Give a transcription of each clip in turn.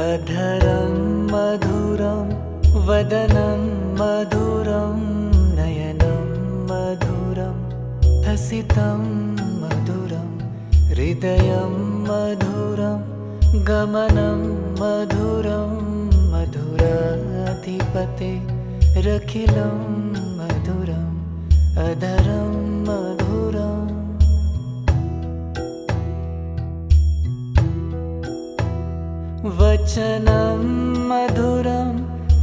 अधरं मधुरं वदनं मधुरं नयनं मधुरं हसितं मधुरं हृदयं मधुरं गमनं मधुरं मधुराधिपते रखिलं मधुरम् अधरं मधुरम् वचनं मधुरं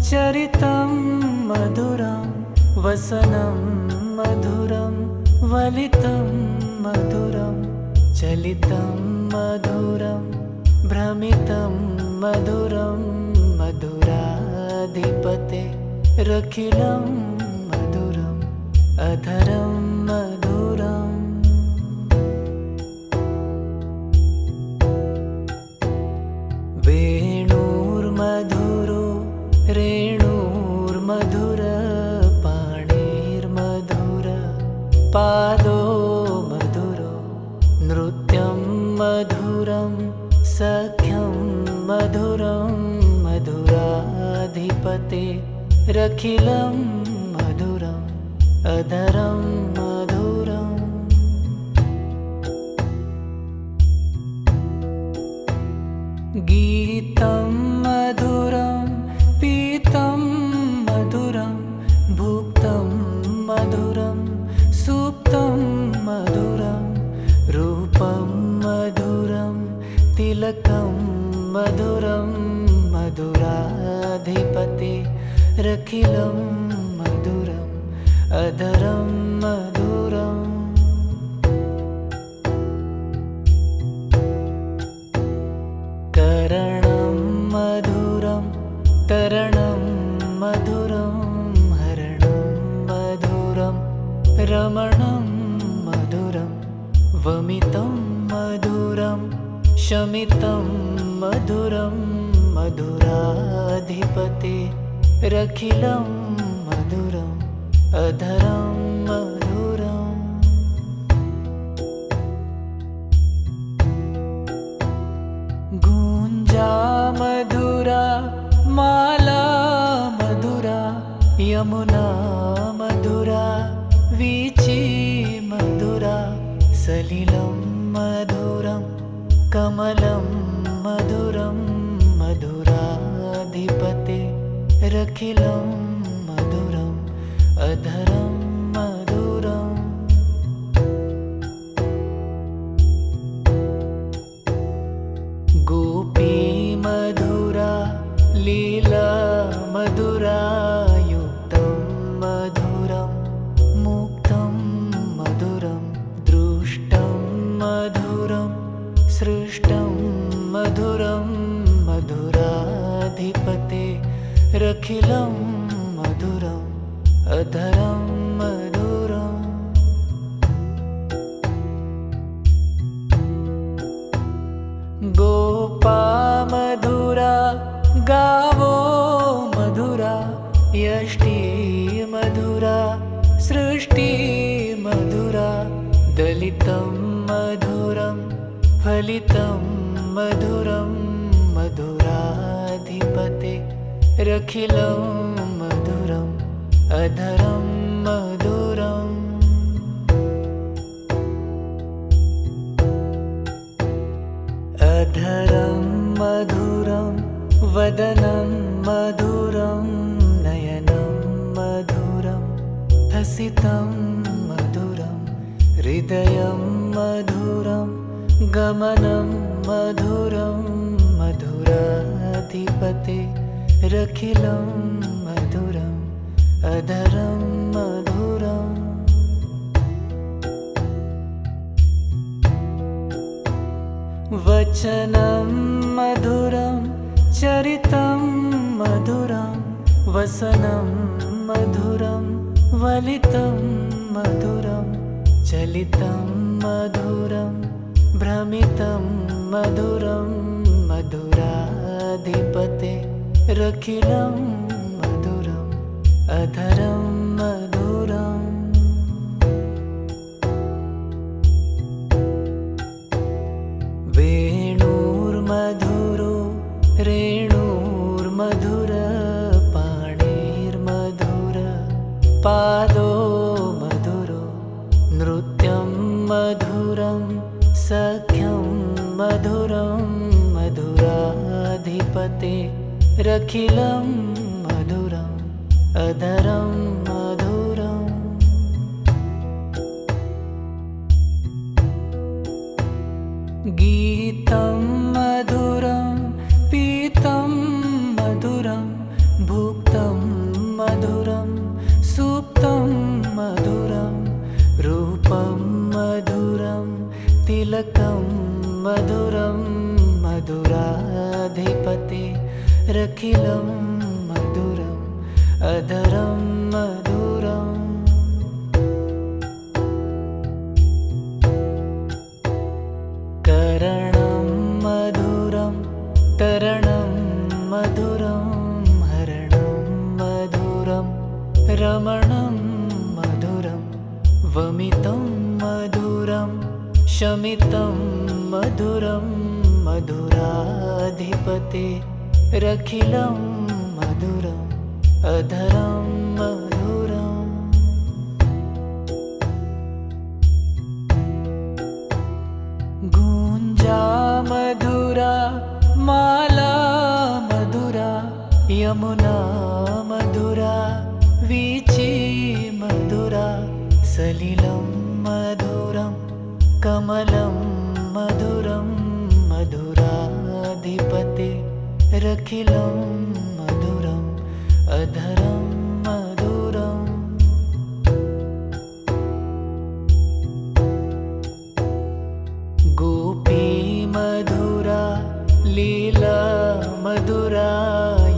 चरितं मधुरं वसनं मधुरं वलितं मधुरं चलितं मधुरं भ्रमितं मधुरं मधुराधिपते रखिलं मधुरम् अधरं मधुरम् वेणुर्मधुरो रेणुर्मधुर पाणिर्मधुर पादो मधुरो नृत्यं मधुरं सख्यं मधुरं मधुराधिपते रखिलं मधुरम् अधरं मधुरम् गीतं मधुरं पीतं मधुरं भुक्तं मधुरं सुप्तं मधुरं रूपं मधुरं तिलकं मधुरं मधुराधिपते रखिलं मधुरम् अधरं मधुरम् करणं मधुरं तरणं मधुरं हरणं मधुरं रमणं मधुरं वमितं मधुरं शमितं मधुरं मधुराधिपते रखिलं मधुरम् अधरं मधुरम् गुञ्जा मधुरा माला मधुरा यमुना मधुरा वीची मधुरा सलिलं मधुरं कमलं मधुरं मधुराधिपते रखिलं मधुरम् अधरं मधुरम् गोपी मधुरा लीला मधुरा युक्तं मधुरं मुक्तं मधुरं दृष्टं मधुरं सृष्टं मधुरं मधुराधिपते रखिलं मधुरम् अधरं मधुरम् गोपा मधुरा गावो मधुरा यष्टि मधुरा सृष्टि मधुरा दलितं मधुरं फलितं मधुरं मधुराधिपते रखिलं मधुरम् अधरं मधुरम् अधरं मधुरं वदनं मधुरं नयनं मधुरं हसितं मधुरं हृदयं मधुरं गमनं मधुरं मधुराधिपते रखिलं मधुरम् अधरं मधुरम् वचनं मधुरं चरितं मधुरं वसनं मधुरं वलितं मधुरं चलितं मधुरं भ्रमितं मधुरं मधुराधिपते रखिलं मधुरम् अधरं मधुरम् वेणुर्मधुरो रेणु मधुरं मधुराधिपतेरखिलं मधुरम् अधरं मधुरम् गीतं मधुरं पीतं मधुरं भुक्तं मधुरं सुप्तं मधुरं रूपं मधुरं तिलकं मधुरं मधुराधिपतेरखिलं मधुरम् अधरं मधुरम् करणं मधुरं तरणं मधुरं हरणं मधुरं रमणं मधुरं वमितं मधुरं शमितं मधुरं मधुराधिपतेरखिलं मधुरम् अधरं मधुरम् गुञ्जा मधुरा माला मधुरा यमुना मधुरा वीची मधुरा सलिलं मधुरं कमलं मधुरं मधुराधिपतेरखिलं मधुरम् अधरं मधुरम् गोपी मधुरा लीला मधुरा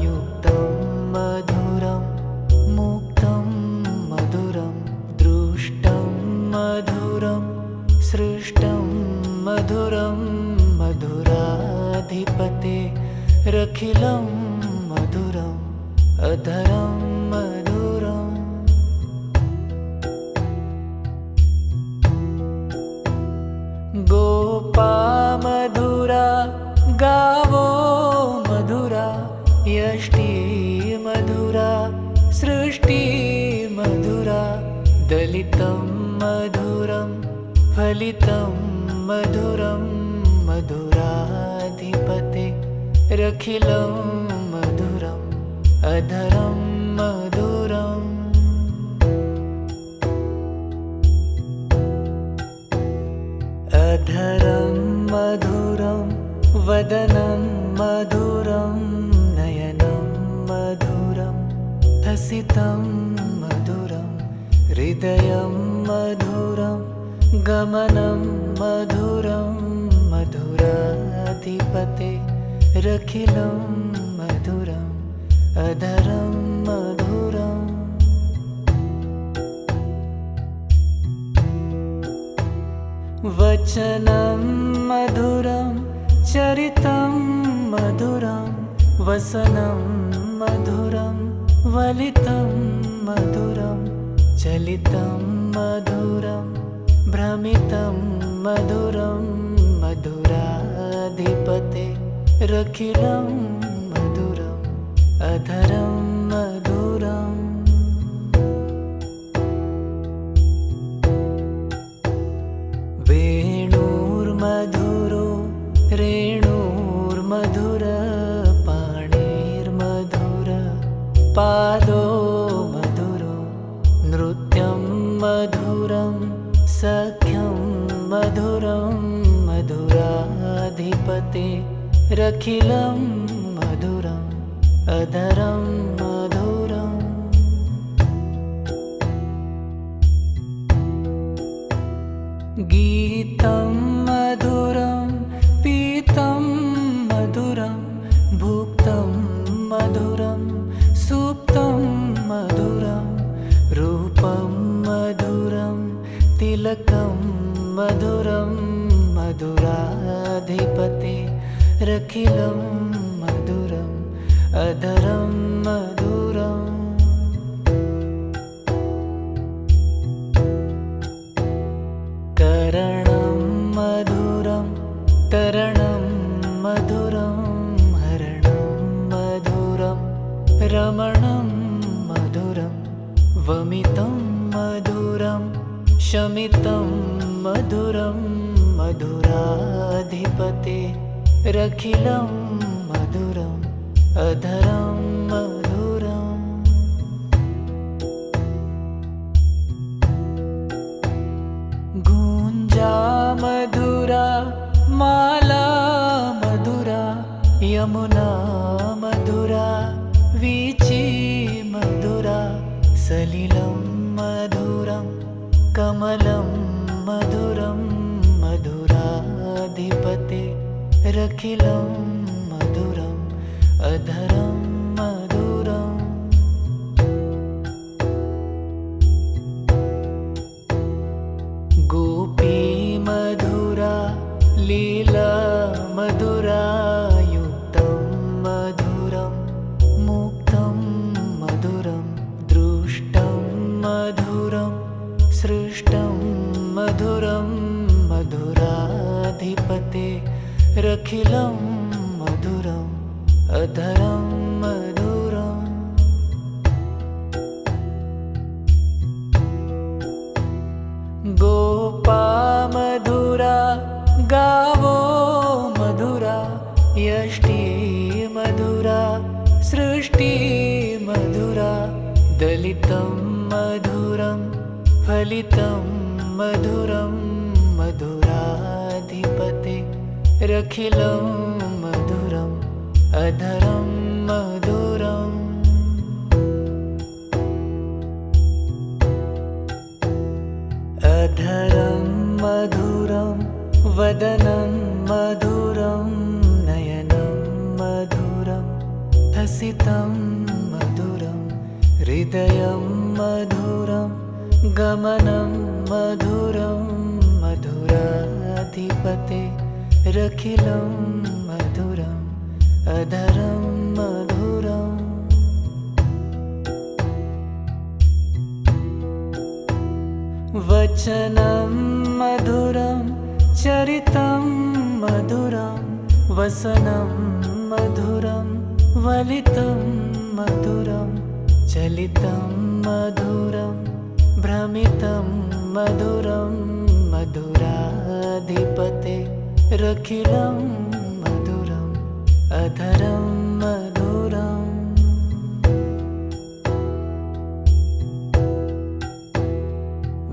युक्तं मधुरं मुक्तं मधुरं दृष्टं मधुरं सृष्टं मधुरं मधुराधिपतेरखिलं मधुरम् अधरं मधुरम् गोपा मधुरा गावो मधुरा यष्टि मधुरा सृष्टि मधुरा दलितं मधुरं फलितं मधुरं मधुराधिपतेरखिलं मधुरम् अधरं मधुरम् अधरं मधुरं वदनं मधुरं नयनं मधुरं हसितं मधुरं हृदयं मधुरं गमनं मधुरं मधुराधिपतेरखिलं मधुरम् अधरं मधुरम् वचनं मधुरं चरितं मधुरं वसनं मधुरं वलितं मधुरं चलितं मधुरं भ्रमितं मधुरं मधुराधिपतेरखिलं मधुरम् अधरं मधुरम् वेणुर्मधुरो रेणुर्मधुर पाणिर्मधुर पादो मधुरो नृत्यं मधुरं सख्यं मधुरं मधुराधिपतेरखिलं मधुरम् अधरं मधुरम् गीतं मधुरं पीतं मधुरं भुक्तं मधुरं सुप्तं मधुरं रूपं मधुरं तिलकं मधुरं मधुराधिपतेरखिलं मधुरम् अधरं मधुरम् करणं मधुरं तरणं मधुरं हरणं मधुरं रमणं मधुरं वमितं मधुरं शमितं मधुरं मधुराधिपतेरखिलं मधुराधिपतिरखिलं मधुरम् अधरं मधुरम्। गुञ्जा मधुरा माला मधुरा यमुना मधुरा वीची मधुरा सलिलं मधुरं कमलं मधुरं मधुराधिपतिरखिलं मधुरम् अधरं मधुरम्। गोपी मधुरा लीला मधुरा युक्तं मधुरं मुक्तं मधुरं दृष्टं मधुरं सृष्टं मधुरं मधुराधिपतिरखिलं मधुरम् अधरं मधुरम्। गोपा मधुरा गावो मधुरा यष्टि मधुरा सृष्टि मधुरा दलितं मधुरं फलितं मधुरं मधुराधिपतिरखिलं मधुरम् अधरं मधुरम्। अधरं मधुरं वदनं मधुरं नयनं मधुरं हसितं मधुरं हृदयं मधुरं गमनं मधुरं मधुराधिपतिरखिलं मधुरम् अधरं मधुरम्। वचनं मधुरं चरितं मधुरं वसनं मधुरं वलितं मधुरं चलितं मधुरं भ्रमितं मधुरं मधुराधिपतिरखिलं मधुरम् अधरं मधुरम्।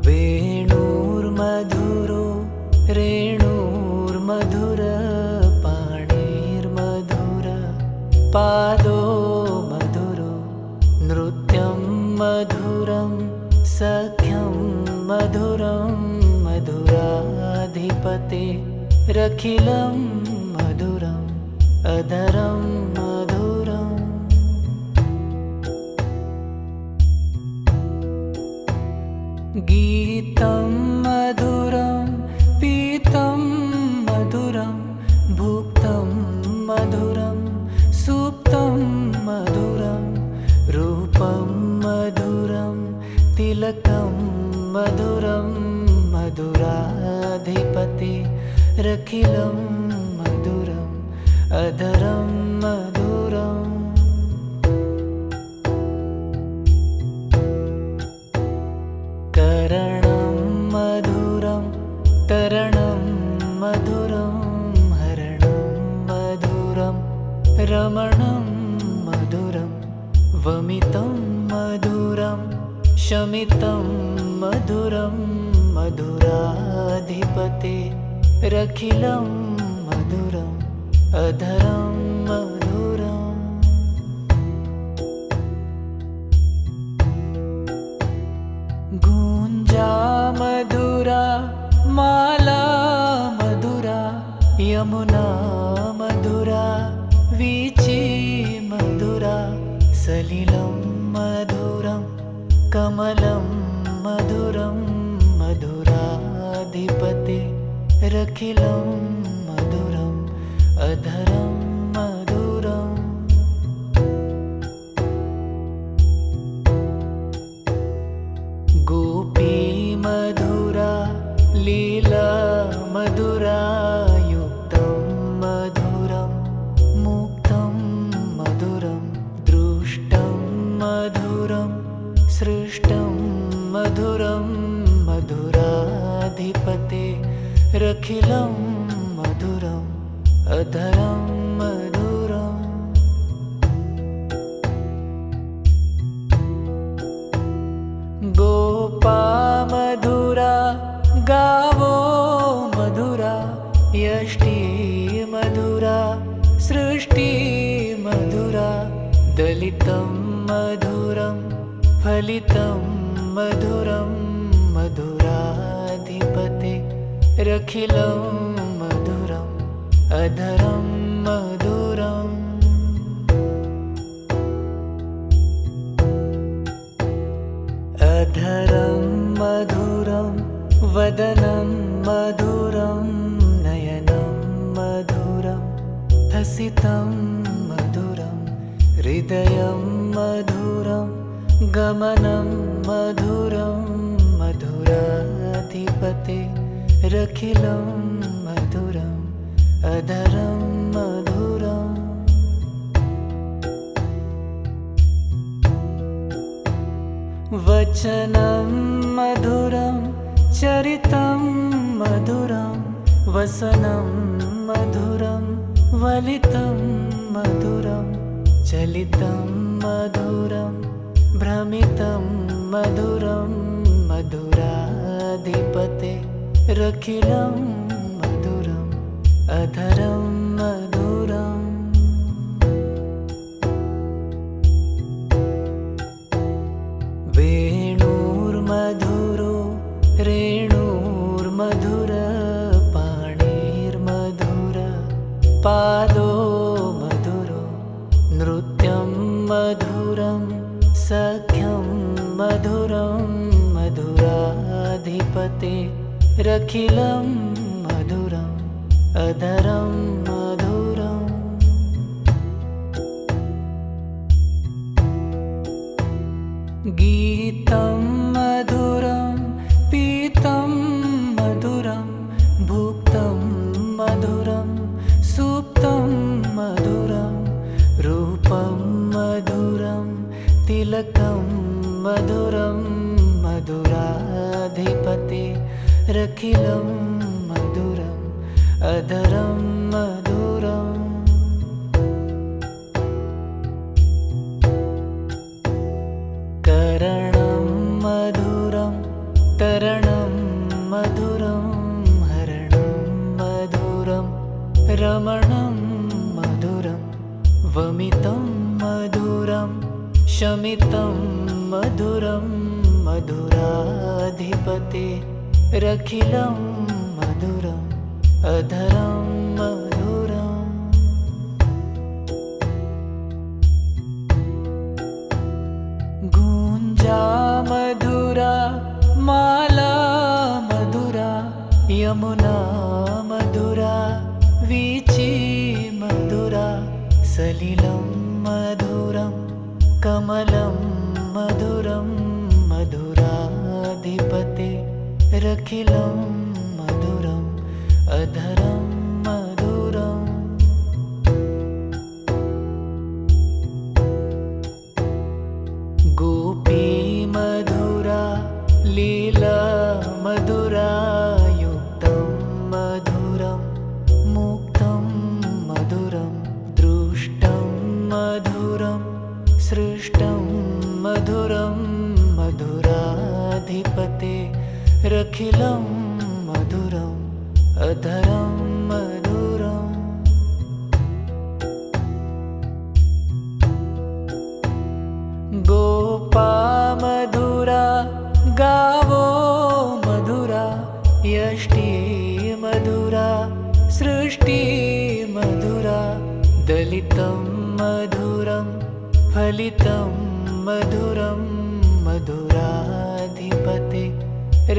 वेणुर्मधुरो रेणुर्मधुर पाणिर्मधुर पादो मधुरो नृत्यं मधुरं सख्यं मधुरं मधुराधिपतिरखिलं मधुरम् अधरं मधुरम्। गीतं मधुरं पीतं मधुरं भुक्तं मधुरं सुप्तं मधुरं रूपं मधुरं तिलकं मधुरं मधुराधिपतिरखिलं मधुरम् अधरं मधुरम्। करणं मधुरं तरणं मधुरं हरणं मधुरं रमणं मधुरं वमितं मधुरं शमितं मधुरं मधुराधिपतिरखिलं मधुरम् अधरं मधुरम्। गुञ्जा मधुरा माला मधुरा यमुना मधुरा वीची मधुरा सलिलं मधुरं कमलं मधुरं मधुराधिपतिरखिलं मधुरम् अधरं मधुरम्। गोपी मधुरा लीला मधुरा युक्तं मधुरं मुक्तं मधुरं दृष्टं मधुरं सृष्टं मधुरं मधुराधिपतिरखिलं मधुरम् अधरं मधुरम् गोपा मधुरा गावो मधुरा यष्टि मधुरा सृष्टि मधुरा दलितं मधुरं फलितं मधुरं मधुराधिपते रखिलं मधुरम् अधरं मधुरम् अधरं मधुरं वदनं मधुरं नयनं मधुरं हसितं मधुरं हृदयं मधुरं गमनं मधुरं मधुराधिपते रखिलं मधुरम् अधरं मधुरम् वचनं मधुरं चरितं मधुरं वसनं मधुरं वलितं मधुरं चलितं मधुरं भ्रमितं मधुरं मधुराधिपते रखिलं मधुरम् अधरं मधुरम् वेणुर्मधुरो रेणुर्मधुर पाणिर्मधुर पादो मधुरो नृत्यं मधुरं सख्यं मधुरं मधुराधिपते रखिलं मधुरम् अधरं मधुरम् गीतं मधुरं पीतं मधुरं भुक्तं मधुरं सुप्तं मधुरं रूपं मधुरं तिलकं मधुरं मधुराधिपते रखिलं मधुरम् अधरं मधुरम् करणं मधुरं तरणं मधुरं हरणं मधुरं रमणं मधुरं वमितं मधुरं शमितं मधुरं मधुराधिपते रखिलं मधुरम् अधरं मधुरम् गुञ्जा मधुरा माला मधुरा यमुना मधुरा वीची मधुरा सलिलं मधुरं कमलं मधुरं मधुराधिपते रखिलं मधुरम् अधरं मधुरम् गोपी मधुरा लीला मधुरा युक्तं मधुरं मुक्तं मधुरं दृष्टं मधुरं सृष्टं मधुरं मधुराधिपते रखिलं मधुरम् अधरं मधुरम् गोपा मधुरा गावो मधुरा यष्टि मधुरा सृष्टि मधुरा दलितं मधुरं फलितं मधुरं मधुराधिपते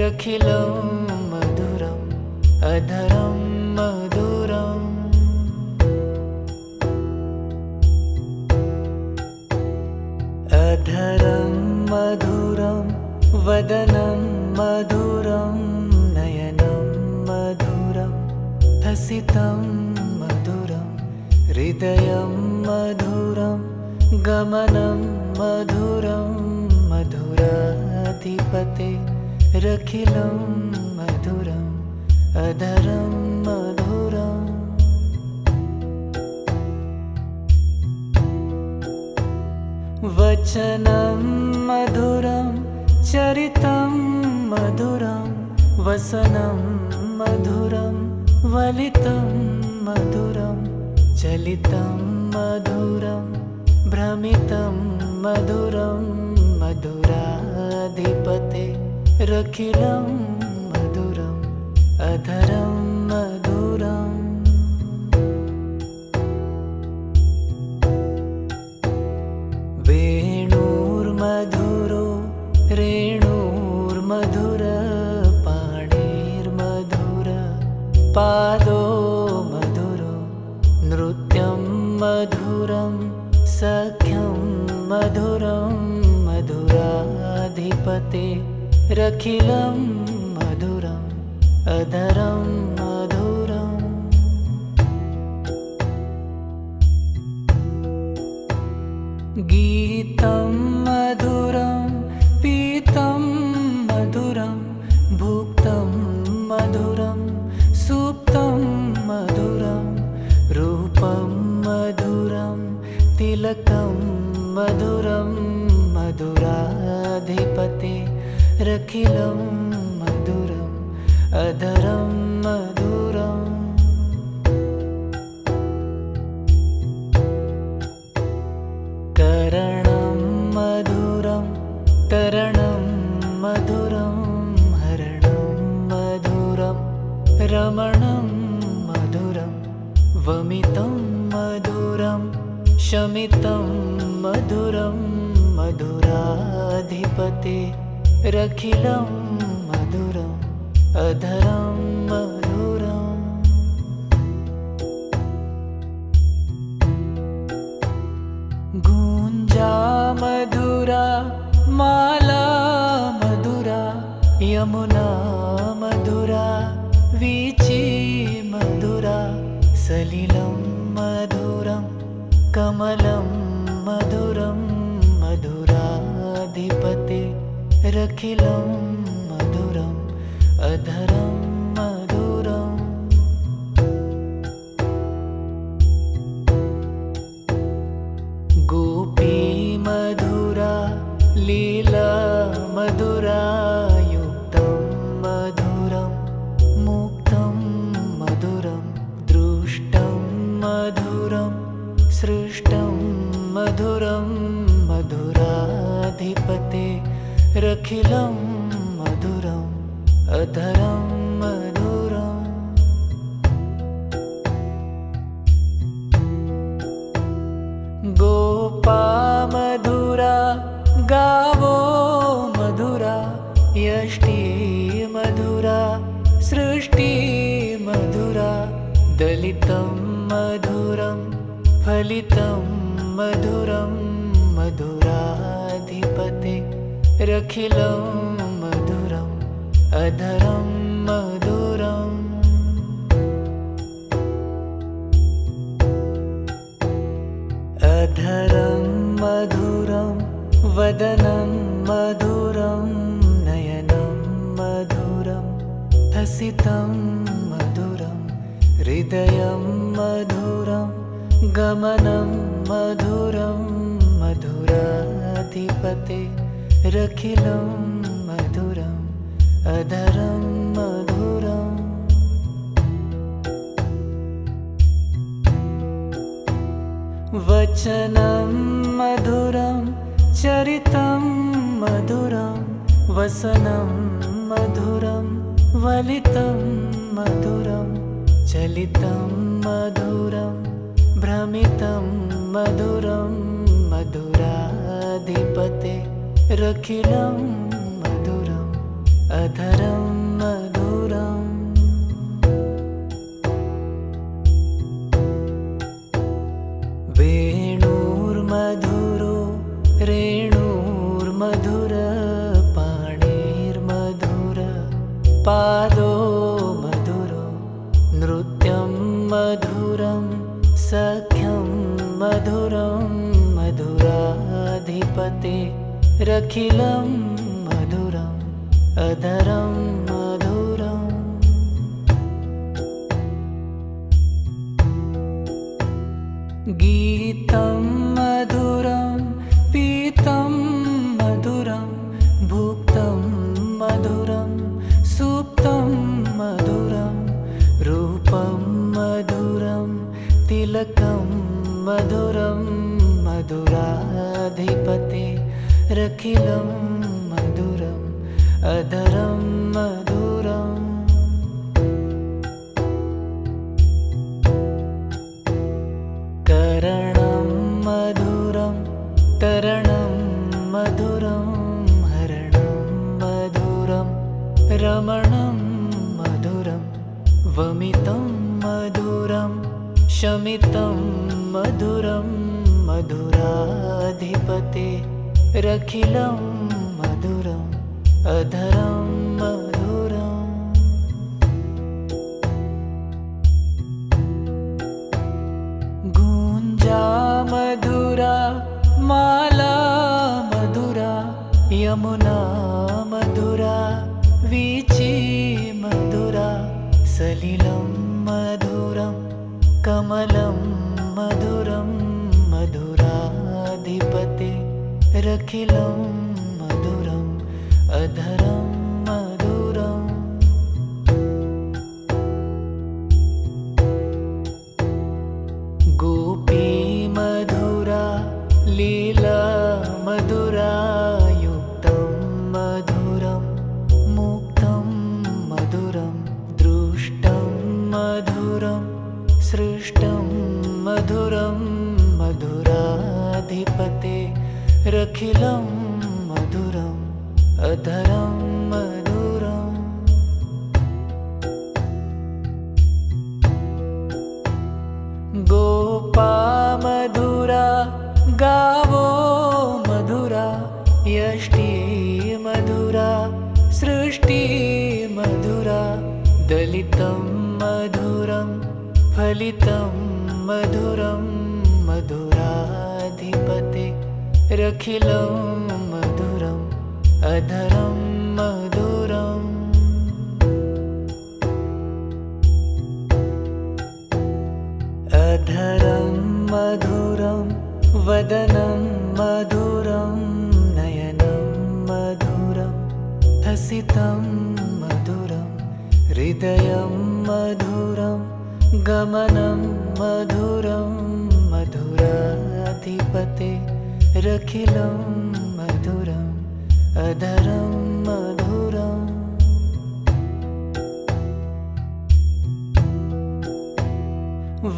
रखिलं मधुरम् अधरं मधुरम् अधरं मधुरं वदनं मधुरं नयनं मधुरं हसितं मधुरं हृदयं मधुरं गमनं मधुरं मधुराधिपते रखिलं मधुरम् अधरं मधुरम् वचनं मधुरं चरितं मधुरं वसनं मधुरं वलितं मधुरं चलितं मधुरं भ्रमितं मधुरं मधुराधिपते रखिलं मधुरम् अधरं मधुरम् वेणुर्मधुरो रेणुर्मधुर पाणिर्मधुर पादो मधुरो नृत्यं मधुरं सख्यं मधुरं मधुराधिपते रखिलं मधुरम् अधरं मधुरम् गीतं मधुरं पीतं मधुरं भुक्तं मधुरं सुप्तं मधुरं रूपं मधुरं तिलकं मधुरं मधुराधिपते रखिलं मधुरम् अधरं मधुरम् करणं मधुरं तरणं मधुरं हरणं मधुरं रमणं मधुरं वमितं मधुरं शमितं मधुरं मधुराधिपते रखिलं मधुरम् अधरं मधुरम् गुञ्जा मधुरा माला मधुरा यमुना मधुरा वीची मधुरा सलिलं मधुरं कमलं मधुरं मधुराधिपते रखिलं मधुरम् अधरं मधुरम् गोपी मधुरा लीला मधुरा युक्तं मधुरं मुक्तं मधुरं दृष्टं मधुरं सृष्टं मधुरं मधुराधिपते रखिलं मधुरम् अधरं मधुरम् गोपा मधुरा गावो मधुरा यष्टि मधुरा सृष्टि मधुरा दलितं मधुरं फलितं मधुरं मधुराधिपते रखिलं मधुरम् अधरं मधुरम् अधरं मधुरं वदनं मधुरं नयनं मधुरं हसितं मधुरं हृदयं मधुरं गमनं मधुरं मधुराधिपते रखिलं मधुरम् अधरं मधुरम् वचनं मधुरं चरितं मधुरं वसनं मधुरं वलितं मधुरं चलितं मधुरं भ्रमितं मधुरं मधुराधिपते रखिलं मधुरम् अधरं मधुरम् वेणुर्मधुरो रेणुर्मधुर पाणिर्मधुर पादो मधुरो नृत्यं मधुरं सख्यं मधुरं मधुराधिपते रखिलं मधुरम् अधरं मधुरम् गीतं मधुरं पीतं मधुरं तिलकं मधुरं मधुराधिपते रखिलं मधुरम् अधरं मधुरम् करणं मधुरं तरणं मधुरं हरणं मधुरं रमणं मधुरं वमितं मधुरं शमितं मधुरं मधुराधिपते रखिलं मधुरम् अधरं मधुरम् गुञ्जा मधुरा माला मधुरा यमुना मधुरा वीची मधुरा सलिलं मधुरं कमलं मधुरं मधुराधिपते रखिलं मधुरम् अधरं मधुरम् गोपी मधुरा लीला मधुरा युक्तं मधुरं मुक्तं मधुरं दृष्टं मधुरं सृष्टं मधुरं मधुराधिपते रखिलं मधुरम् अधरं मधुरम् गोपा मधुरा गावो मधुरा यष्टि मधुरा सृष्टि मधुरा दलितं मधुरं फलितं मधुरं मधुराधिपते रखिलं मधुरम् अधरं मधुरम् अधरं मधुरं वदनं मधुरं नयनं मधुरं हसितं मधुरं हृदयं मधुरं गमनं मधुरं मधुराधिपते रखिलं मधुरम् अधरं मधुरम्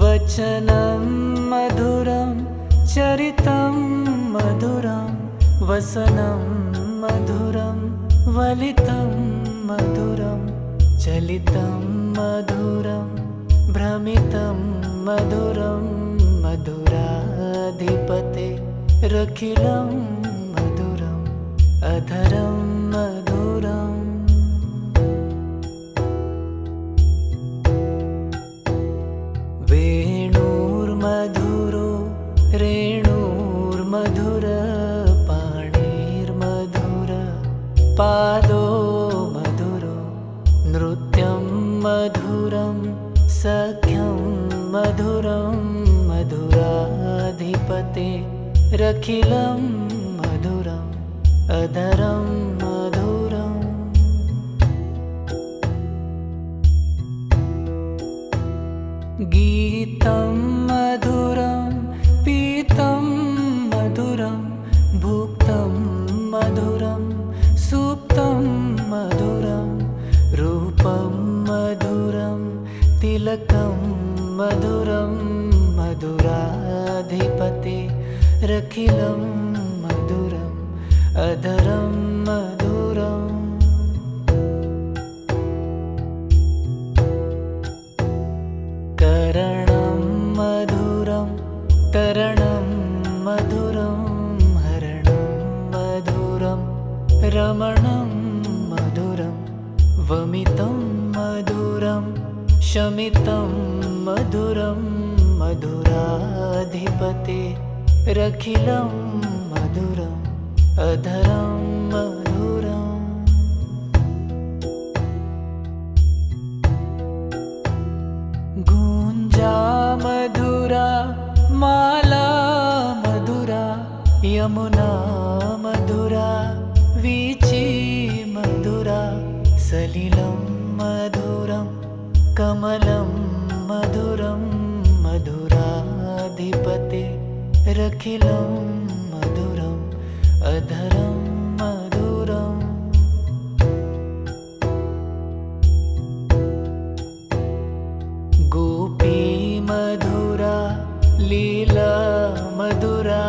वचनं मधुरं चरितं मधुरं वसनं मधुरं वलितं मधुरं चलितं मधुरं भ्रमितं मधुरं मधुराधिपते रखिलं मधुरम् अधरं मधुरम् वेणुर्मधुरो रेणुर्मधुर पाणिर्मधुर पादो मधुरो नृत्यं मधुरं सख्यं मधुरं मधुराधिपते रखिलं मधुरम् अधरं मधुरम् गीतं मधुरं पीतं मधुरं भुक्तं मधुरं सुप्तं मधुरं रूपं मधुरं तिलकं मधुरं मधुराधिपते रखिलं मधुरम् अधरं मधुरम् करणं मधुरं तरणं मधुरं हरणं मधुरं रमणं मधुरं वमितं मधुरं शमितं मधुरं मधुराधिपते रखिलं मधुरम् अधरं मधुरम् गुञ्जा मधुरा माला मधुरा यमुना मधुरा वीची मधुरा सलिलं मधुरं कमलं मधुरं रखिलं मधुरम् अधरं मधुरम्। गोपी मधुरा लीला मधुरा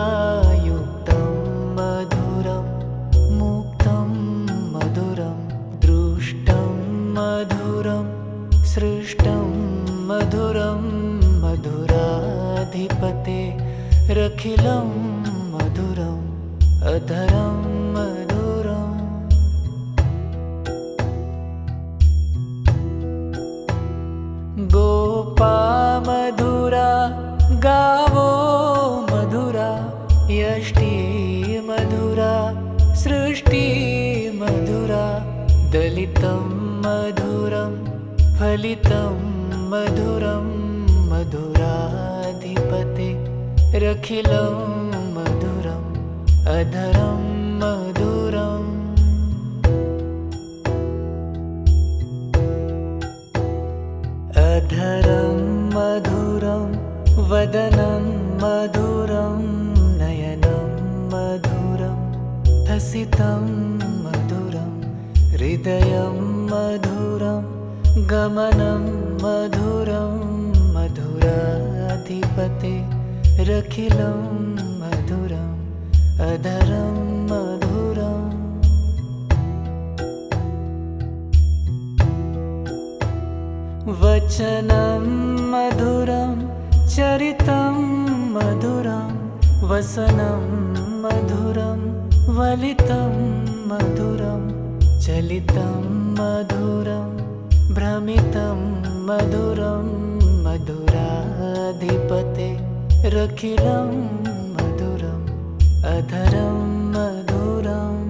युक्तं मधुरं मुक्तं मधुरं दृष्टं मधुरं सृष्टं मधुरं मधुराधिपते रखिलं मधुरम् अधरं मधुरम्। गोपा मधुरा गावो मधुरा यष्टि मधुरा सृष्टि मधुरा दलितं मधुरं फलितं मधुरं मधुराधिपते रखिलं मधुरम् अधरं मधुरम्। अधरं मधुरं वदनं मधुरं नयनं मधुरं हसितं मधुरं हृदयं मधुरं गमनं मधुरं मधुराधिपते रखिलं मधुरम् अधरं मधुरम्। वचनं मधुरं चरितं मधुरं वसनं मधुरं वलितं मधुरं चलितं मधुरं भ्रमितं मधुरं मधुराधिपते रखिलं मधुरम् अधरं मधुरम्।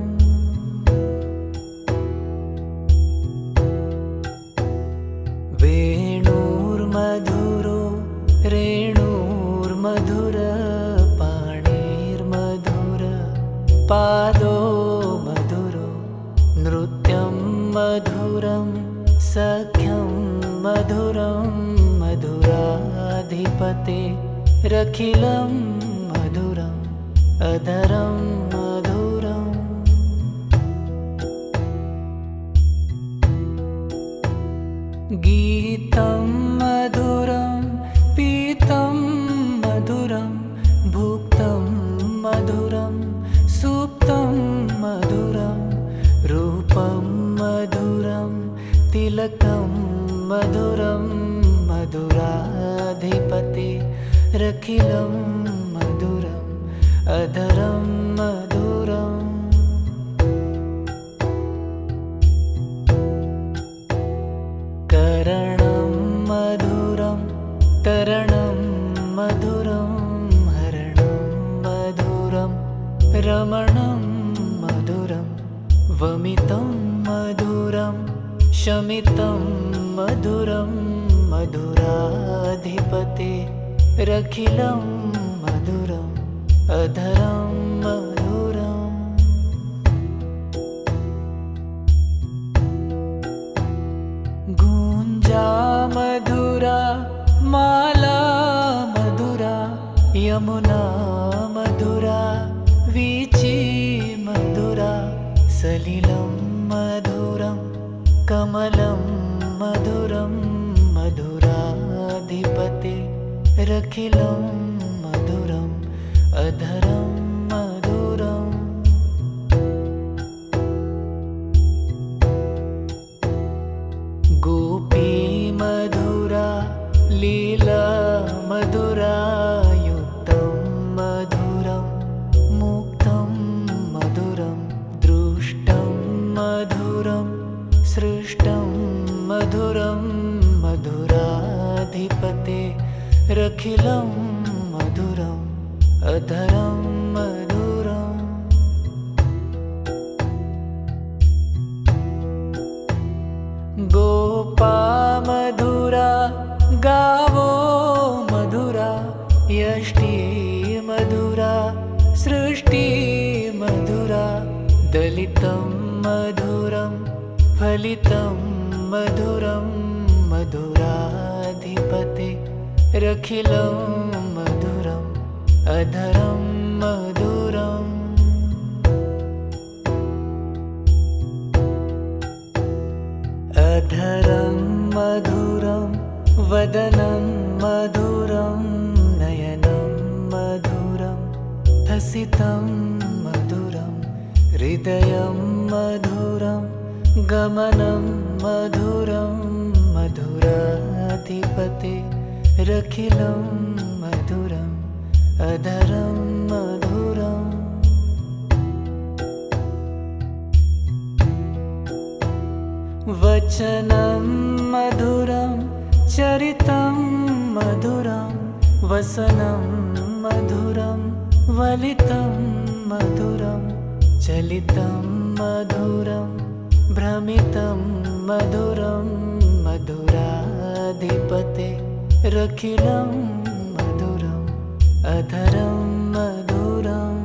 वेणुर्मधुरो रेणुर्मधुर पाणिर्मधुर पादो मधुरो नृत्यं मधुरं सख्यं मधुरं मधुराधिपते रखिलं मधुरम् अधरं मधुरम्। गीतं मधुरं पीतं मधुरं भुक्तं मधुरं सुप्तं मधुरं रूपं मधुरं तिलकं मधुरं मधुराधिपते रखिलं मधुरम् अधरं मधुरम्। करणं मधुरं तरणं मधुरं हरणं मधुरं रमणं मधुरं वमितं मधुरं शमितं मधुरं मधुराधिपते रखिलं मधुरम् अधरं मधुरम्। गुञ्जा मधुरा माला मधुरा यमुना मधुरा वीची मधुरा सलिलं मधुरं कमलं मधुरं मधुराधिपते रखिलं मधुरम् अधरं मधुरम्। गोपी मधुरा लीला मधुरा युक्तं मधुरं मुक्तं मधुरं दृष्टं मधुरं सृष्टं मधुरं मधुराधिपते रखिलं मधुरम् अधरं मधुरम्। गोपा मधुरा गावो मधुरा यष्टि मधुरा सृष्टि मधुरा दलितं मधुरं फलितं मधुरं मधुराधिपते रखिलं मधुरम् अधरं मधुरम् अधरं मधुरं वदनं मधुरं नयनं मधुरं हसितं मधुरं हृदयं मधुरं गमनं मधुरं मधुराधिपते रखिलं मधुरम् अधरं मधुरम् वचनं मधुरं चरितं मधुरं वसनं मधुरं वलितं मधुरं चलितं मधुरं भ्रमितं मधुरं मधुराधिपते रखिलं मधुरम् अधरं मधुरम्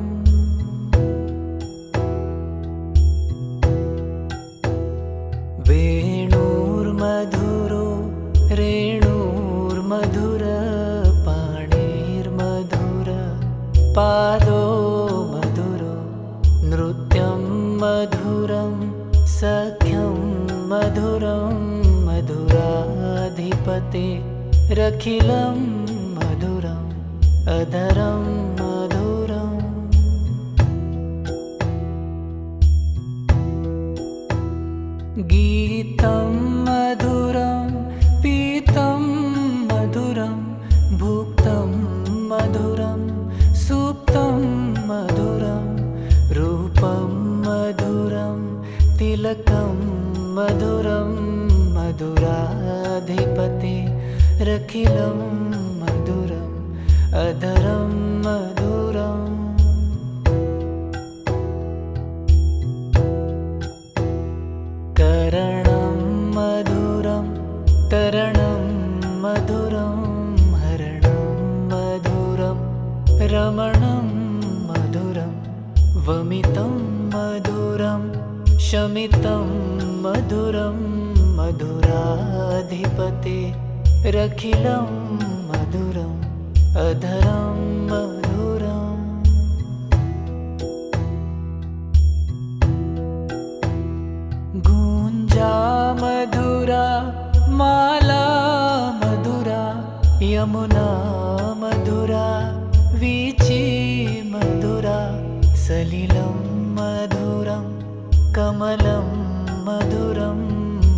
वेणुर्मधुरो रेणुर्मधुर पाणिर्मधुर पादो मधुरो नृत्यं मधुरं सख्यं मधुरं मधुराधिपते रखिलं मधुरम् अधरं मधुरम् गीतं मधुरं पीतं मधुरं भुक्तं मधुरं सुप्तं मधुरं रूपं मधुरं तिलकं मधुरं मधुराधिपते रखिलं मधुरम् अधरं मधुरम् करणं मधुरं तरणं मधुरं हरणं मधुरं रमणं मधुरं वमितं मधुरं शमितं मधुरं मधुराधिपते रखिलं मधुरम् अधरं मधुरम् गुञ्जा मधुरा माला मधुरा यमुना मधुरा वीची मधुरा सलिलं मधुरं कमलं मधुरं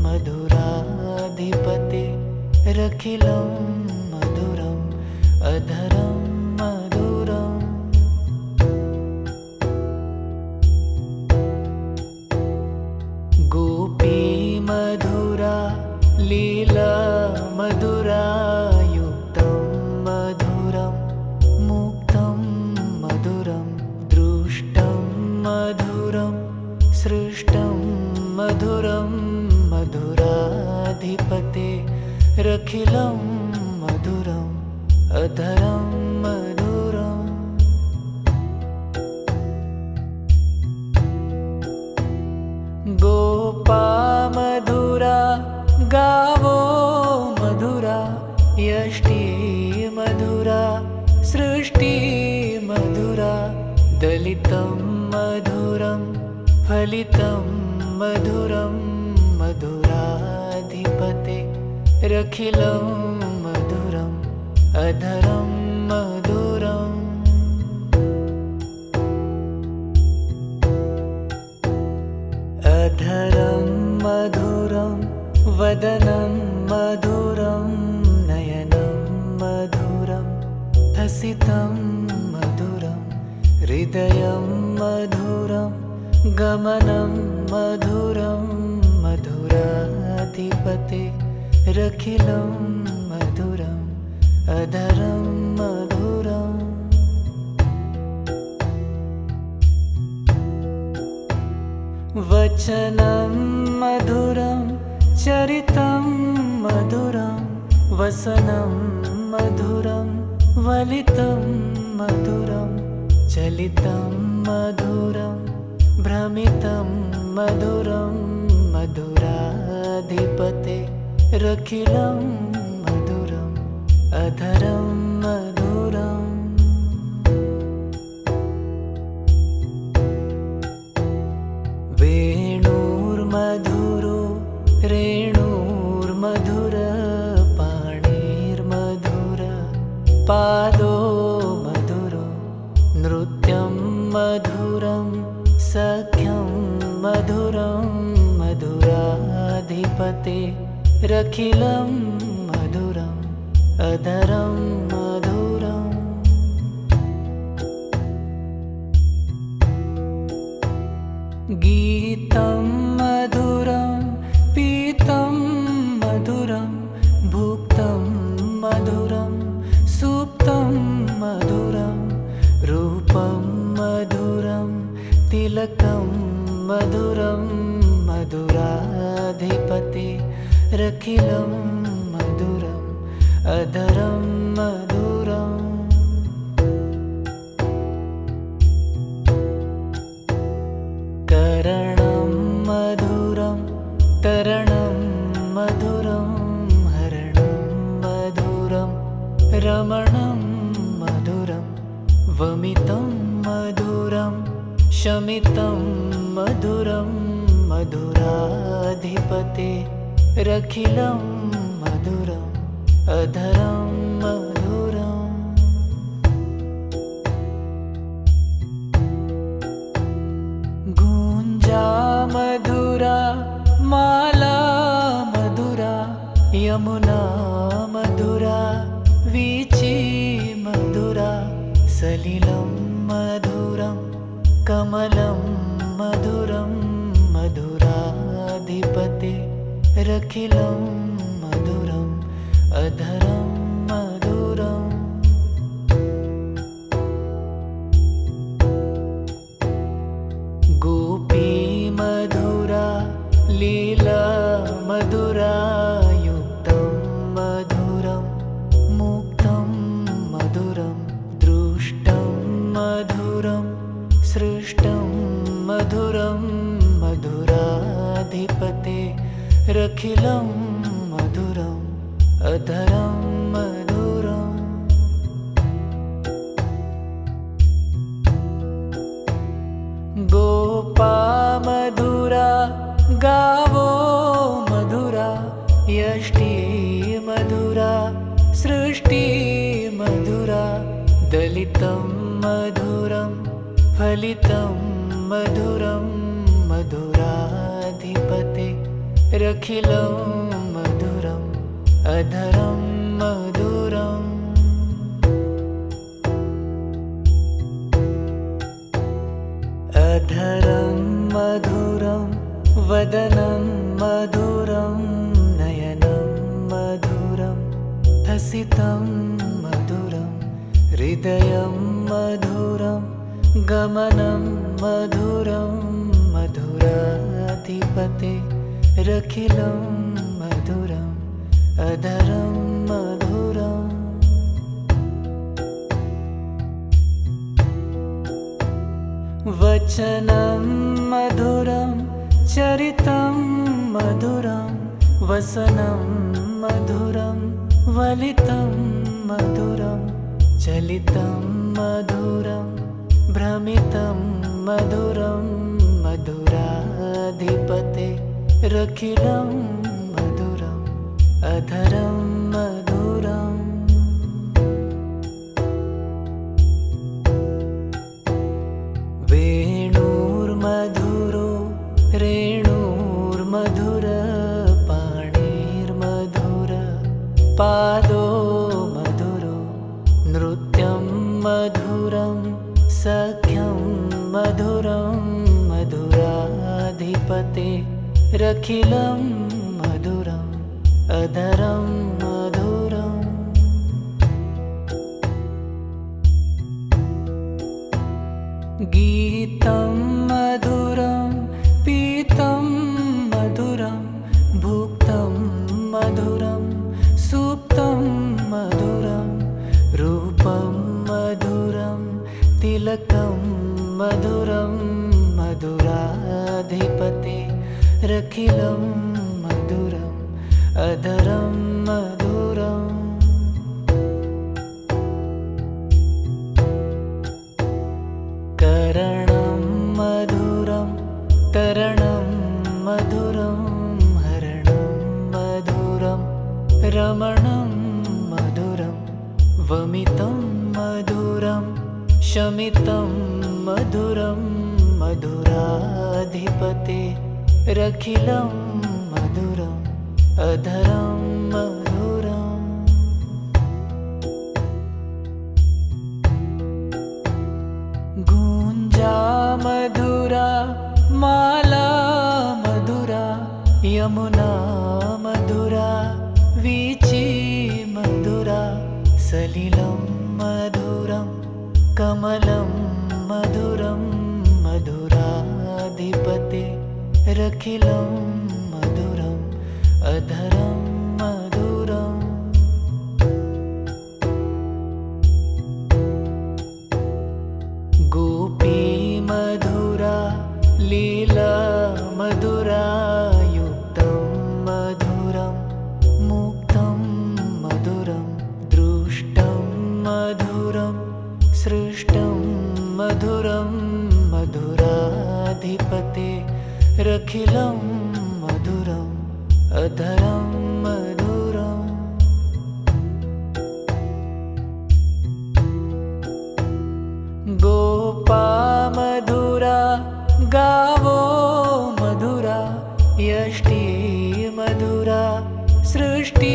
मधुराधिपते रखिलं मधुरम् अधरं मधुरम् गोपी मधुरा लीला मधुरा युक्तं मधुरं मुक्तं मधुरं दृष्टं मधुरं सृष्टं मधुरं मधुराधिपते रखिलं मधुरम् अधरं मधुरम् गोपा मधुरा गावो मधुरा यष्टी मधुरा सृष्टि मधुरा दलितं मधुरं फलितं मधुरं मधुराधिपते रखिलं मधुरम् अधरं मधुरम् अधरं मधुरं वदनं मधुरं नयनं मधुरं हसितं मधुरं हृदयं मधुरं गमनं मधुरं मधुराधिपते रखिलं मधुरम् अधरं मधुरम् वचनं मधुरं चरितं मधुरं वसनं मधुरं वलितं मधुरं चलितं मधुरं भ्रमितं मधुरं मधुराधिपते रखिलं मधुरम् अधरं मधुरम् पादो मधुरो नृत्यं मधुरं सख्यं मधुरं मधुराधिपते रखिलं मधुरम् अधरं मधुरम् गीतं मधुरं पीतं मधुरं भुक्तं मधुरं सुप्तं मधुरं रूपं मधुरं तिलकं मधुरं मधुराधिपते रखिलं मधुरम् अधरं मधुरम् करणं मधुरं तरणं मधुरं हरणं मधुरं रमणं मधुरं वमितं मधुरं शमितं मधुरं मधुराधिपते रखिलं मधुरम् अधरं मधुरम् गुञ्जा मधुरा माला मधुरा यमुना मधुरा वीची मधुरा सलिलं मधुरं कमलं मधुरं मधुराधिपते रखिलं मधुरम् अधरं मधुरम् गोपी मधुरा लीला मधुरा युक्तं मधुरं मुक्तं मधुरं दृष्टं मधुरं सृष्टं मधुरं मधुराधिपते रखिलं मधुरम् अधरं मधुरम् गोपा मधुरा गावो मधुरा यष्टि मधुरा सृष्टि मधुरा दलितं मधुरं फलितं मधुरं मधुराधिपते रखिलं मधुरम् अधरं मधुरम् अधरं मधुरं वदनं मधुरं नयनं मधुरं हसितं मधुरं हृदयं मधुरं गमनं मधुरं मधुराधिपते रखिलं मधुरम् अधरं मधुरम् वचनं मधुरं चरितं मधुरं वसनं मधुरं वलितं मधुरं चलितं मधुरं भ्रमितं मधुरं मधुराधिपते रखिलं मधुरम् अधरं मधुरम् वेणुर्मधुरो रेणुर्मधुर पाणिर्मधुर पादो मधुरो नृत्यं मधुरं सख्यं मधुरं मधुराधिपते रखिलं मधुरम् अधरं मधुरम् गीतं मधुरं पीतं मधुरं भुक्तं मधुरं सुप्तं मधुरं रूपं मधुरं तिलकं मधुरं मधुराधिपते रखिलं मधुरम् अधरं मधुरम् करणं मधुरं तरणं मधुरं हरणं मधुरं रमणं मधुरं वमितं मधुरं शमितं मधुरं मधुराधिपते रखिलं मधुरम् अधरं मधुरम् गुञ्जा मधुरा माला मधुरा यमुना मधुरा वीची मधुरा सलिलं मधुरं कमलं मधुरं मधुराधिपते रखिलं मधुरम् अधरं मधुरम् गोपी मधुरा लीला मधुरा युक्तं मधुरं मुक्तं मधुरं दृष्टं मधुरं सृष्टं मधुरं मधुराधिपते रखिलं मधुरम् अधरं मधुरम् गोपा मधुरा गावो मधुरा यष्टि मधुरा सृष्टि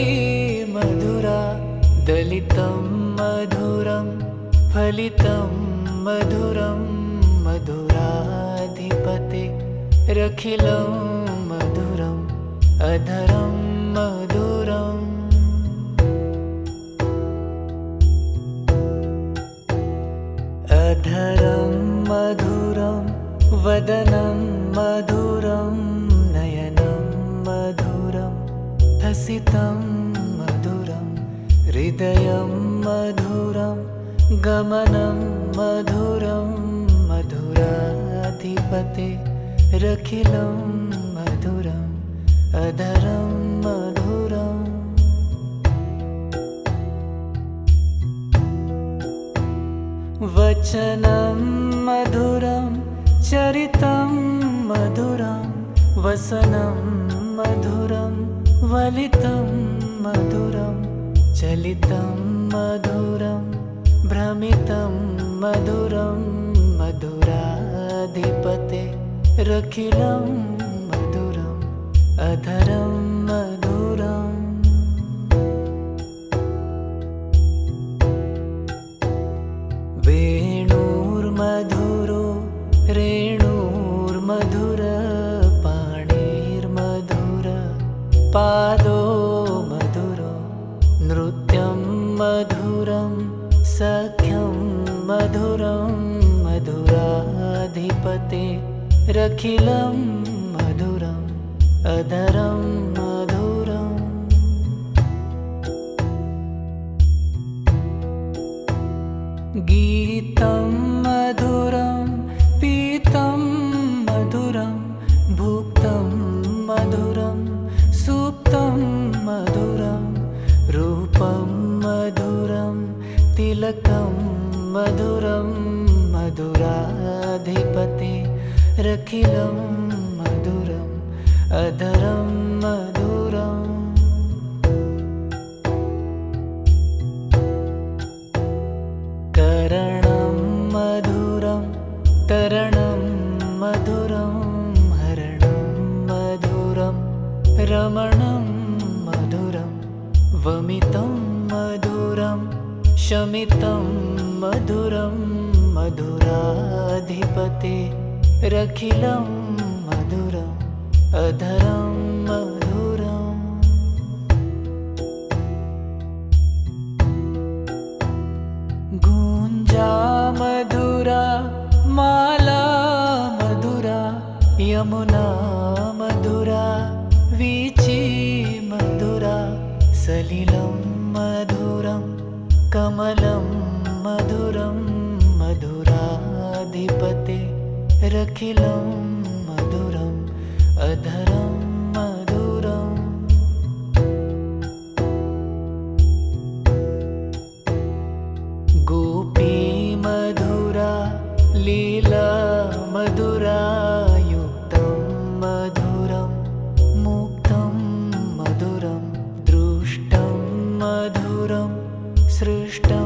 मधुरा दलितं मधुरं फलितं मधुरं मधुराधिपते रखिलं मधुरम् अधरं मधुरम् अधरं मधुरं वदनं मधुरं नयनं मधुरं हसितं मधुरं हृदयं मधुरं गमनं मधुरं मधुराधिपते रखिलं मधुरम् अधरं मधुरम् वचनं मधुरं चरितं मधुरं वसनं मधुरं वलितं मधुरं चलितं मधुरं भ्रमितं मधुरं मधुराधिपते रखिलं मधुरम् अधरं मधुरम् वेणुर्मधुरो रेणुर्मधुर पाणिर्मधुर पादो मधुरो नृत्यं मधुरं सख्यं मधुरं मधुराधिपते रखिलं मधुरम् अधरं मधुरम् गीतं मधुरं पीतं मधुरं भुक्तं मधुरं सुप्तं मधुरं रूपं मधुरं तिलकं मधुरं मधुराधिपते रखिलं मधुरम् अधरं मधुरम् करणं मधुरं तरणं मधुरं हरणं मधुरं रमणं मधुरं वमितं मधुरं शमितं मधुरं मधुराधिपते रखिलं मधुरम् अधरं मधुरम् गुञ्जा मधुरा माला मधुरा यमुना मधुरा वीची मधुरा सलिलं मधुरं कमलं मधुरं मधुराधिपते रखिलं मधुरम् अधरं मधुरम् गोपी मधुरा लीला मधुरा युक्तं मधुरं मुक्तं मधुरं दृष्टं मधुरं सृष्टं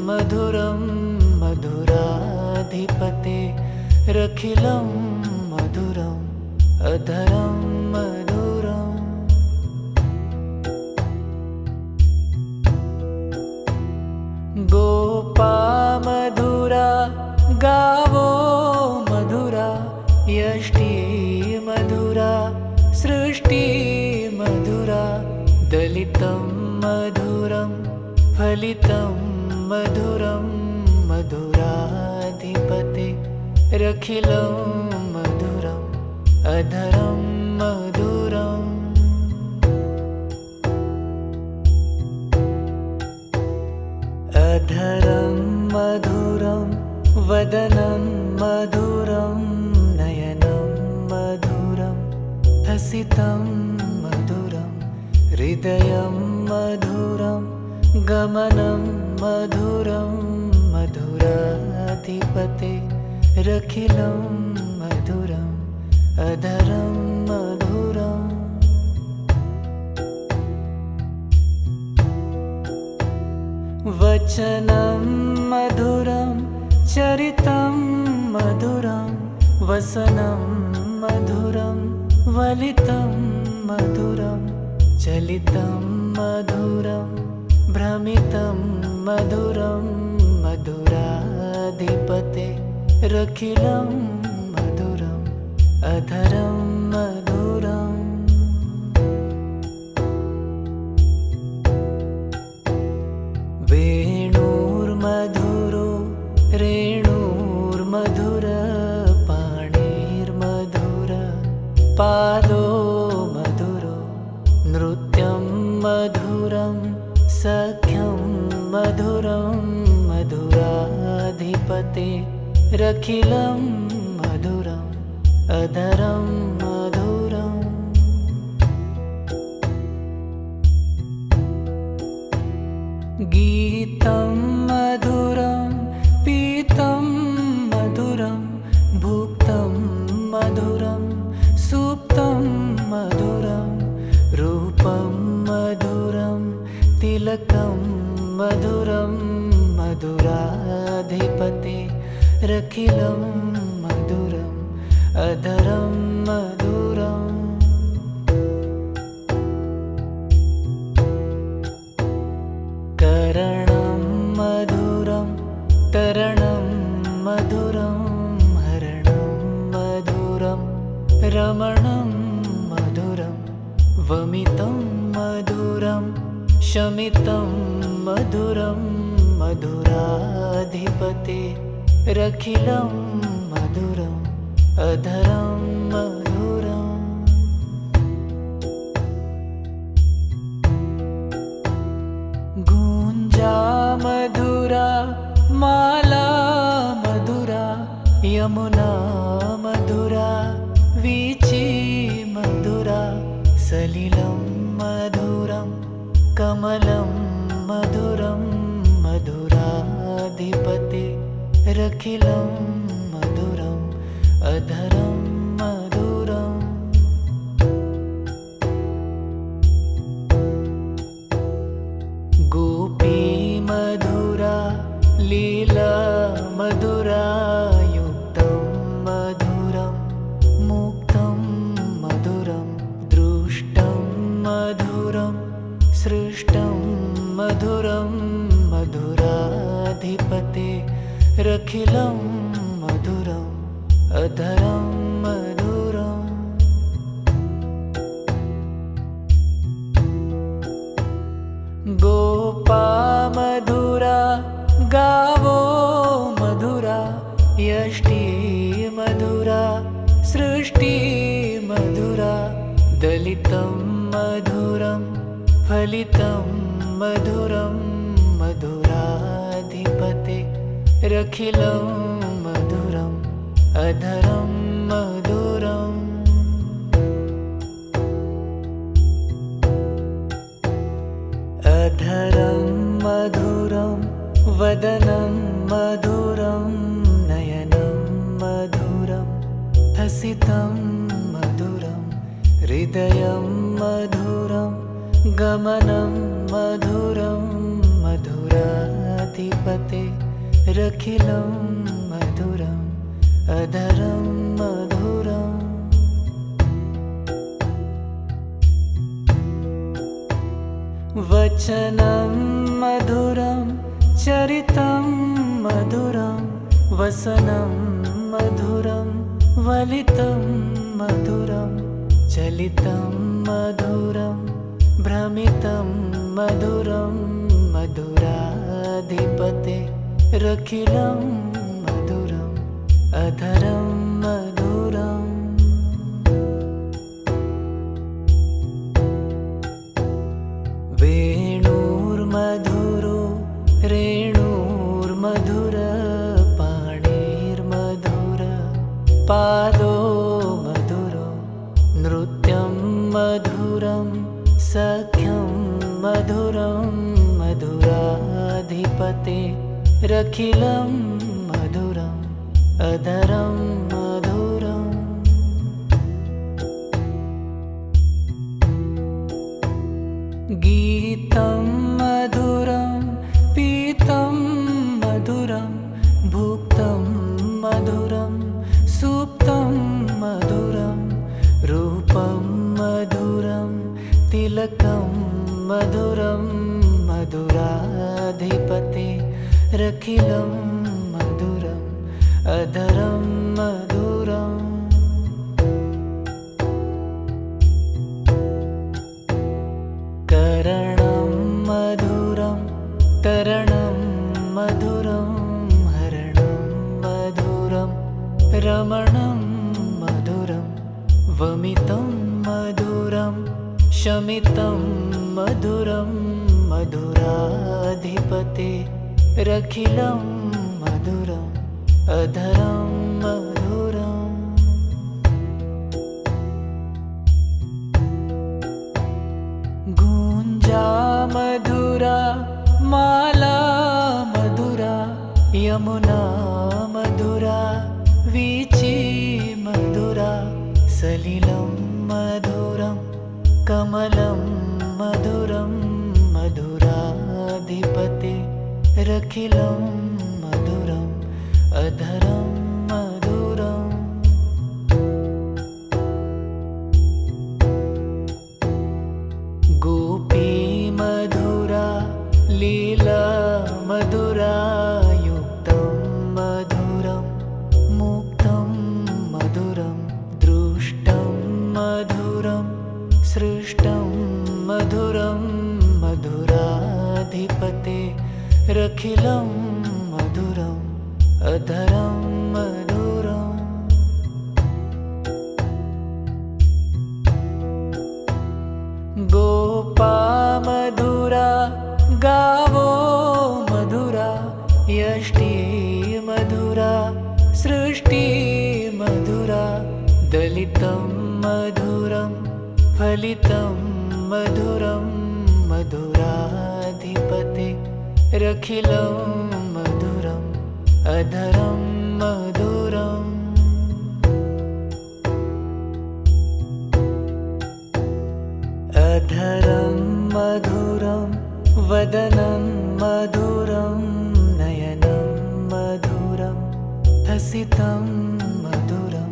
मधुरं मधुराधिपते रखिलं मधुरम् अधरं मधुरम् गोपा मधुरा गावो मधुरा यष्टि मधुरा सृष्टि मधुरा दलितं मधुरं फलितं मधुरं मधुराधिपते रखिलं मधुरम् अधरं मधुरम् अधरं मधुरं वदनं मधुरं नयनं मधुरं हसितं मधुरं हृदयं मधुरं गमनं मधुरं मधुराधिपते रखिलं मधुरम् अधरं मधुरम् वचनं मधुरं चरितं मधुरं वसनं मधुरं वलितं मधुरं चलितं मधुरं भ्रमितं मधुरं मधुराधिपते रखिलं मधुरम् अधरं मधुरम् वेणुर्मधुरो रेणुर्मधुर पाणिर्मधुर पादो मधुरो नृत्यं मधुरं सख्यं मधुरं मधुराधिपते रखिलं मधुरम् अधरं मधुरम् गीतं मधुरं पीतं मधुरं भुक्तं मधुरं सुप्तं मधुरं रूपं मधुरं तिलकं मधुरं मधुराधिपते रखिलं मधुरम् अधरं मधुरम् करणं मधुरं तरणं मधुरं हरणं मधुरं रमणं मधुरं वमितं मधुरं शमितं मधुरं मधुराधिपते रखिलं मधुरम् अधरं मधुरम् गुञ्जा मधुरा माला मधुरा यमुना मधुरा वीची मधुरा सलिलं मधुरं कमलं मधुरं मधुराधिपते रखिलं मधुरम् अधरं मधुरम् गोपी मधुरा लीला मधुरा युक्तं मधुरं मुक्तं मधुरं दृष्टं मधुरं सृष्टं मधुरं मधुराधिपते रखिलं मधुरम् अधरं मधुरम् गोपा मधुरा गावो मधुरा यष्टि मधुरा सृष्टि मधुरा दलितं मधुरं फलितं मधुरं मधुराधिपते रखिलं मधुरम् अधरं मधुरम् अधरं मधुरं वदनं मधुरं नयनं मधुरं हसितं मधुरं हृदयं मधुरं गमनं मधुरं मधुराधिपते रखिलं मधुरम् अधरं मधुरम् वचनं मधुरं चरितं मधुरं वसनं मधुरं वलितं मधुरं चलितं मधुरं भ्रमितं मधुरं मधुराधिपते रखिलं मधुरम् अधरं मधुरम् वेणुर्मधुरो रेणुर्मधुर पाणिर्मधुर पादो मधुरो नृत्यं मधुरं सख्यं मधुरं मधुराधिपते रखिलं मधुरम् अधरं मधुरम् गीतं मधुरं पीतं मधुरं भुक्तं मधुरं सुप्तं मधुरं रूपं मधुरं तिलकं मधुरं मधुराधिपते रखिलं मधुरम् अधरं मधुरम् करणं मधुरं तरणं मधुरं हरणं मधुरं रमणं मधुरं वमितं मधुरं शमितं मधुरं मधुराधिपते रखिलं मधुरम् अधरं मधुरम् गुञ्जा मधुरा माला मधुरा यमुना मधुरा वीची मधुरा सलिलं मधुरं कमलं मधुरं मधुराधिपते रखिलं मधुरम् अधरं मधुरम् गोपी मधुरा लीला मधुरा युक्तं मधुरं मुक्तं मधुरं दृष्टं मधुरं सृष्टं मधुरं मधुराधिपते रखिलं मधुरम् अधरं मधुरम् गोपा मधुरा गावो मधुरा यष्टि मधुरा सृष्टि मधुरा दलितं मधुरं फलितं मधुरं मधुराधिपते रखिलं मधुरम् अधरं मधुरम् अधरं मधुरं वदनं मधुरं नयनं मधुरं हसितं मधुरं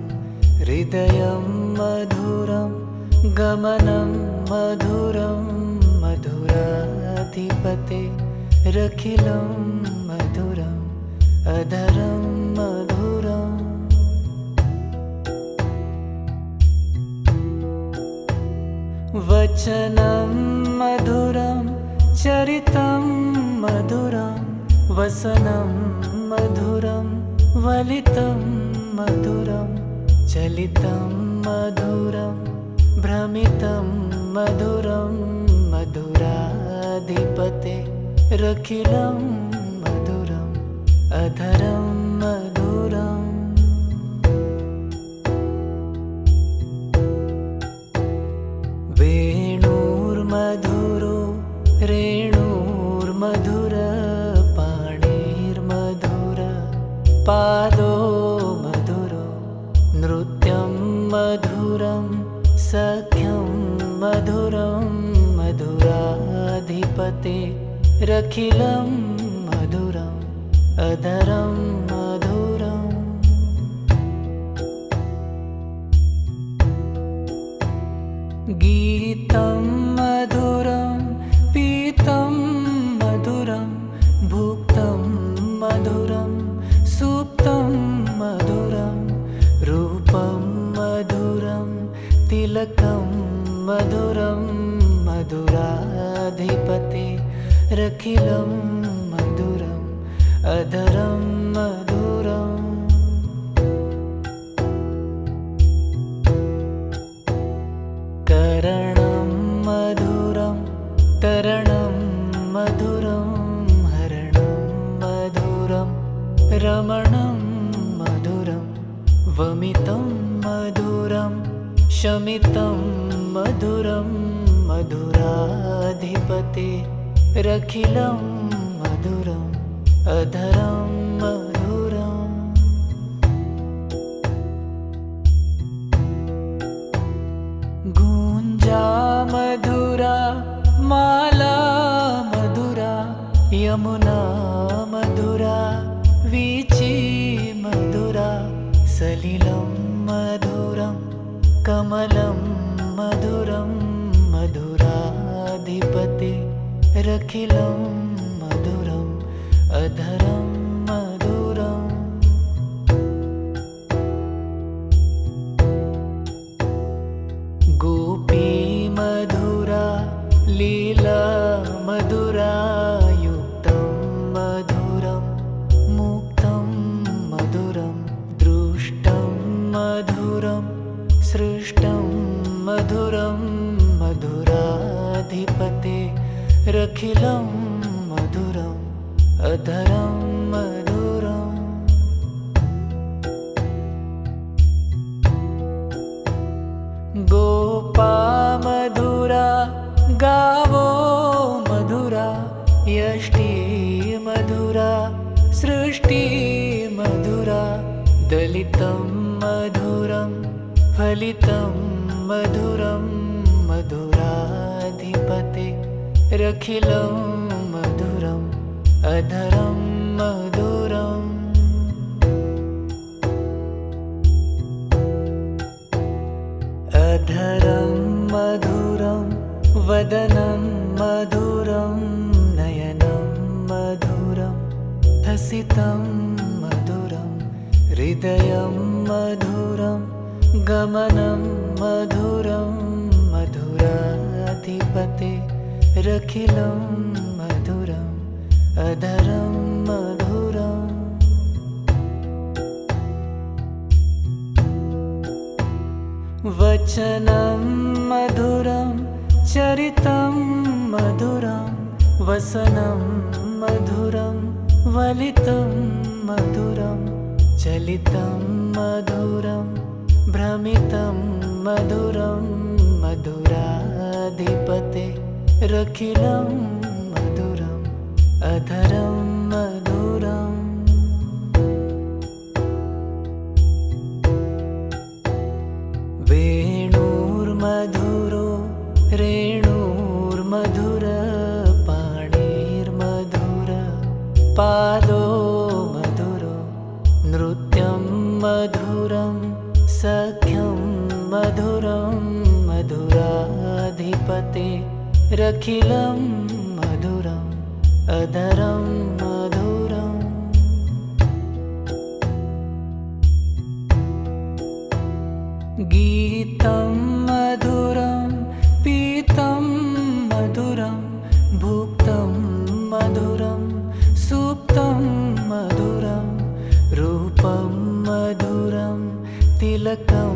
हृदयं मधुरं गमनं मधुरं मधुराधिपते रखिलं मधुरम् अधरं मधुरम् वचनं मधुरं चरितं मधुरं वसनं मधुरं वलितं मधुरं चलितं मधुरं भ्रमितं मधुरं मधुराधिपते रखिलं मधुरम् अधरं मधुरम् वेणुर्मधुरो रेणुर्मधुर पाणिर्मधुर पादो मधुरो नृत्यं मधुरं सख्यं मधुरं मधुराधिपते रखिलं मधुरम् अधरं मधुरम् गीतं मधुरं पीतं मधुरं भुक्तं मधुरं सुप्तं मधुरं रूपं मधुरं तिलकं मधुरं मधुराधिपतेरखिलं मधुरम् अधरं मधुरम् करणं मधुरं तरणं मधुरं हरणं मधुरं रमणं मधुरं वमितं मधुरं शमितं मधुरं मधुराधिपतेरखिलं मधुरम् अधरं मधुरम् गुञ्जा मधुरा माला मधुरा यमुना मधुरा वीची मधुरा सलिलं मधुरं कमलं मधुरं मधुराधिपतेरखिलं मधुरम् अधरं मधुरम् गोपी मधुरा लीला मधुरा युक्तं मधुरं मुक्तं मधुरं दृष्टं मधुरं सृष्टं मधुरं मधुराधिपतेरखिलं मधुरम् अधरं मधुरम् गोपा मधुरा गावो मधुरा यष्टि मधुरा सृष्टि मधुरा दलितं मधुरं फलितं मधुरं मधुराधिपतेरखिलं मधुरम् अधरं मधुरम् अधरं मधुरं वदनं मधुरं नयनं मधुरं हसितं मधुरं हृदयं मधुरं गमनं मधुरं मधुराधिपतेरखिलं मधुरम् अधरं मधुरम् वचनं मधुरं चरितं मधुरं वसनं मधुरं वलितं मधुरं चलितं मधुरं भ्रमितं मधुरं मधुराधिपतेरखिलं मधुरम् अधरं मधुरम् वेणुर्मधुरो रेणुर्मधुर पाणिर्मधुर पादो मधुरो नृत्यं मधुरं सख्यं मधुरं मधुराधिपतेरखिलं मधुरम् अधरं मधुरम् गीतं मधुरं पीतं मधुरं भुक्तं मधुरं सुप्तं मधुरं रूपं मधुरं तिलकं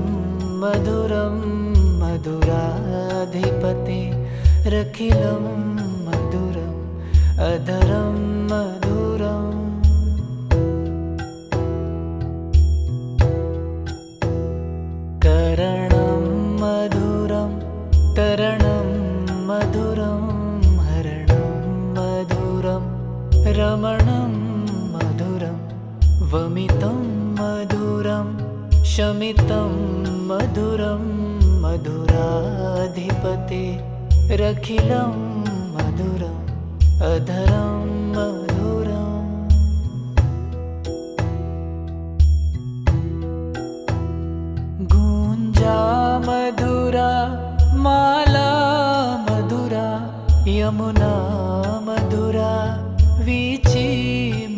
मधुरं मधुराधिपतेरखिलं मधुरम् अधरं मधुरम् करणं मधुरं तरणं मधुरं हरणं मधुरं रमणं मधुरं वमितं मधुरं शमितं मधुरं मधुराधिपतेरखिलं मधुरम् अधरं मधुरम् यमुना मधुरा वीची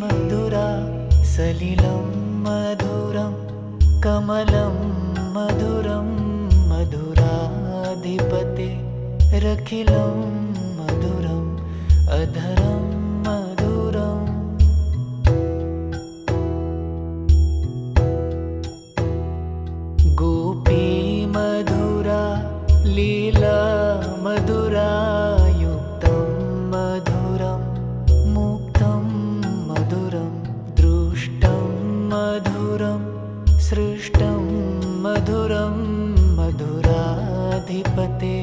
मधुरा सलिलं मधुरं कमलं मधुरं मधुराधिपते रखिलं मधुरम् अधरं मधुरम् गोपी मधुरा लीला मधुरा युक्तं मधुरं मुक्तं मधुरं दृष्टं मधुरं सृष्टं मधुरं मधुराधिपते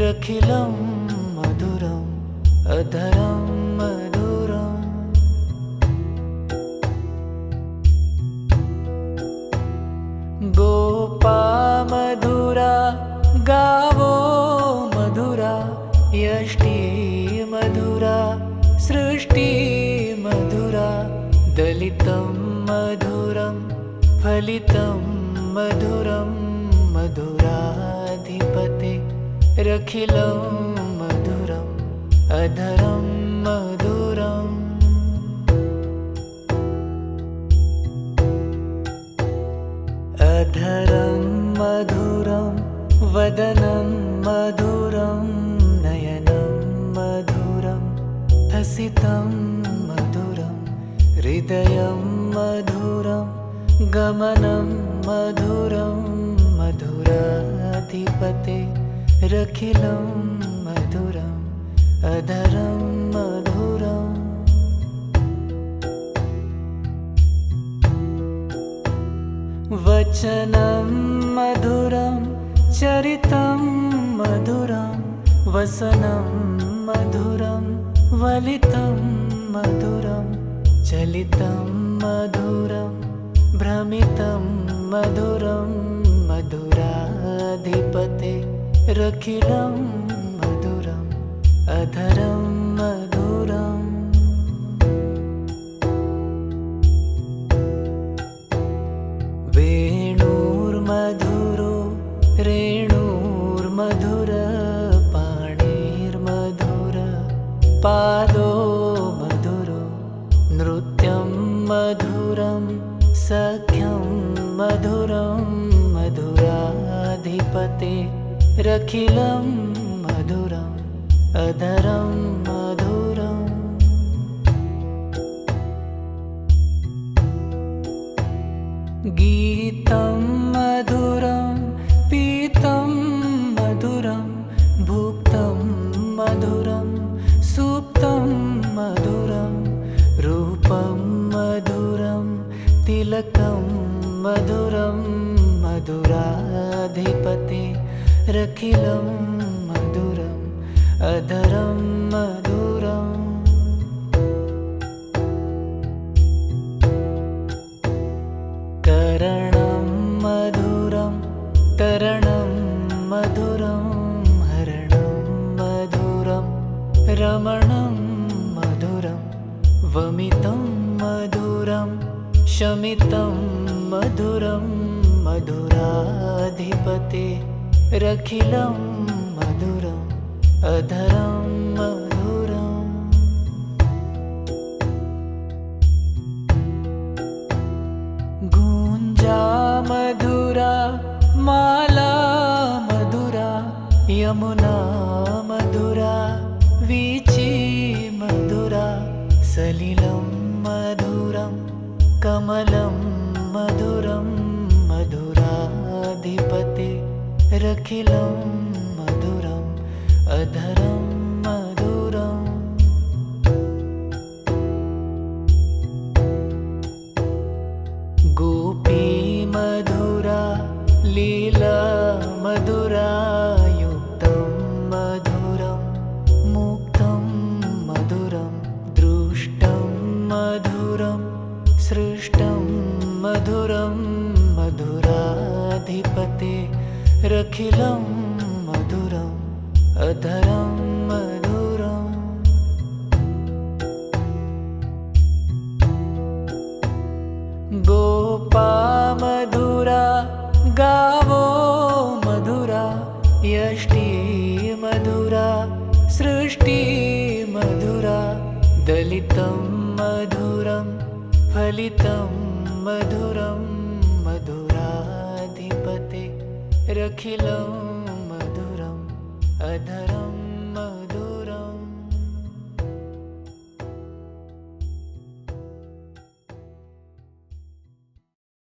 रखिलं मधुरम् अधरं मधुरम् गोपा मधुरा गावो मधुरा यष्टि मधुरा सृष्टि मधुरा दलितं मधुरं फलितं मधुरं मधुराधिपते रखिलं मधुरम् अधरं मधुरम् अधरं मधुरं वदनं मधुरं नयनं मधुरं हसितं मधुरं हृदयं मधुरं गमनं मधुरं मधुराधिपते रखिलं मधुरम् अधरं मधुरम् वचनं मधुरं चरितं मधुरं वसनं मधुरं वलितं मधुरं चलितं मधुरं भ्रमितं मधुरं मधुराधिपते रखिलं मधुरम् अधरं मधुरम् वेणुर्मधुरो रेणुर्मधुर पाणिर्मधुर पादो मधुरो नृत्यं मधुरं सख्यं मधुरं मधुराधिपते रखिलं मधुरम् अधरं मधुरम् गीतं मधुरं पीतं मधुरं भुक्तं मधुरं सुप्तं मधुरं रूपं मधुरं तिलकं मधुरं मधुराधिपते रखिलं मधुरम् अधरं मधुरम् करणं मधुरं तरणं मधुरं हरणं मधुरं रमणं मधुरं वमितं मधुरं शमितं मधुरं मधुराधिपते रखिलं मधुरम् अधरं मधुरम् गुञ्जा मधुरा माला मधुरा यमुना मधुरा वीची मधुरा सलिलं मधुरं कमलं मधुरं मधुराधिपते रखिलं मधुरम् अधरं मधुरम् गोपी मधुरा लीला मधुरा युक्तं मधुरं मुक्तं मधुरं दृष्टं मधुरं सृष्टं मधुरं मधुराधिपते रखिलं मधुरम् अधरं मधुरम् गोपा मधुरा गावो मधुरा यष्टि मधुरा सृष्टि दलितं मधुरं फलितं मधुरं मधुराधिपते रखिलं मधुरम् अधरम्